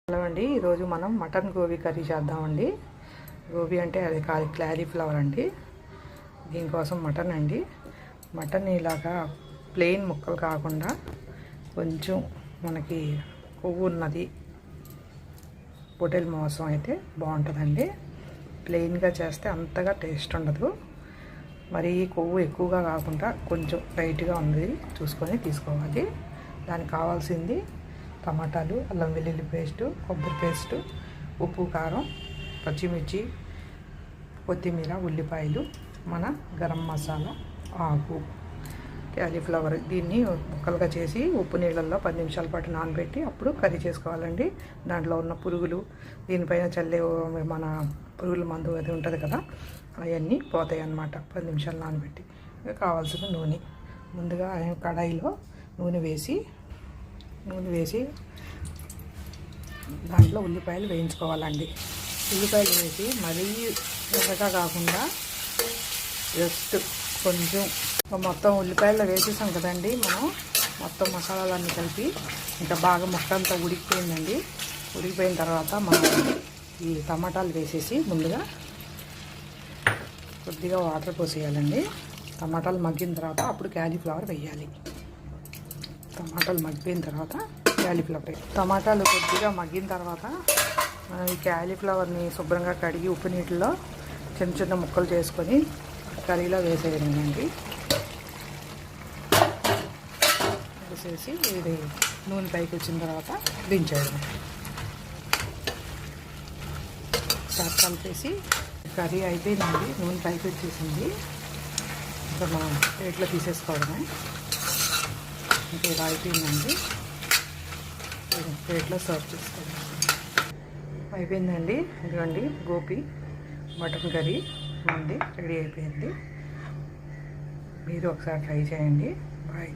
Hello అండి, ఈరోజు మనం మటన్ గోబీ కర్రీ చేద్దామండి. గోబీ అంటే అది కాదు, క్యాలీఫ్లవర్ అండి. దీనికోసం మటన్ అండి. మటన్ ఇలాగా ప్లెయిన్ ముక్కలు కాకుండా కొంచెం మనకి కొవ్వు ఉన్నది పొటేల్ మాంసం అయితే బాగుంటుందండి. ప్లెయిన్గా చేస్తే అంతగా టేస్ట్ ఉండదు. మరి కొవ్వు ఎక్కువగా కాకుండా కొంచెం లైట్గా ఉంది చూసుకొని తీసుకోవాలి. దానికి కావాల్సింది టమాటాలు, అల్లం వెల్లుల్లి పేస్టు, కొబ్బరి పేస్టు, ఉప్పు, కారం, పచ్చిమిర్చి, కొత్తిమీర, ఉల్లిపాయలు, మన గరం మసాలా, ఆకు, క్యాలీఫ్లవర్. దీన్ని ముక్కలుగా చేసి ఉప్పు నీళ్ళల్లో 10 నిమిషాల పాటు నానబెట్టి అప్పుడు కర్రీ చేసుకోవాలండి. దాంట్లో ఉన్న పురుగులు, దీనిపైన చల్లే మన పురుగుల మందు అది ఉంటుంది కదా, అవన్నీ పోతాయి అన్నమాట 10 నిమిషాలు నానబెట్టి. కావాల్సిన నూనె, ముందుగా కడాయిలో నూనె వేసి దాంట్లో ఉల్లిపాయలు వేయించుకోవాలండి. ఉల్లిపాయలు వేసి మరీ ఎర్రగా కాకుండా జస్ట్ కొంచెం మొత్తం ఉల్లిపాయలు వేసేసాం కదండి. మనం మొత్తం మసాలాలన్నీ కలిపి ఇంకా బాగా మొక్క అంతా ఉడికిపోయిందండి. ఉడికిపోయిన తర్వాత మనం ఈ టమాటాలు వేసేసి ముందుగా కొద్దిగా వాటర్ పోసేయాలండి. టమాటాలు మగ్గిన తర్వాత అప్పుడు క్యాలీఫ్లవర్ వేయాలి. టమాటాలు మగ్గిన తర్వాత టమాటాలు కొద్దిగా మగ్గిన తర్వాత ఈ క్యాలీఫ్లవర్ని శుభ్రంగా కడిగి ఉప్పు నీటిలో చిన్న చిన్న ముక్కలు చేసుకొని కర్రీలో వేసేయండి. వేసేసి ఇది నూనె పైకి వచ్చిన తర్వాత దించేయడం. ఒకసారి కలిపేసి కర్రీ అయిపోయిందండి. నూనె పైకి వచ్చేసింది. ఇంకా మనం ప్లేట్లో తీసేసుకోవడమే. ఇంకా ఇలా అయిపోయిందండి. ప్లేట్లో సర్వ్ చేసుకోండి. అయిపోయిందండి. ఇదిగోండి గోబీ మటన్ కర్రీ మంది రెడీ అయిపోయింది. మీరు ఒకసారి ట్రై చేయండి. బాయ్.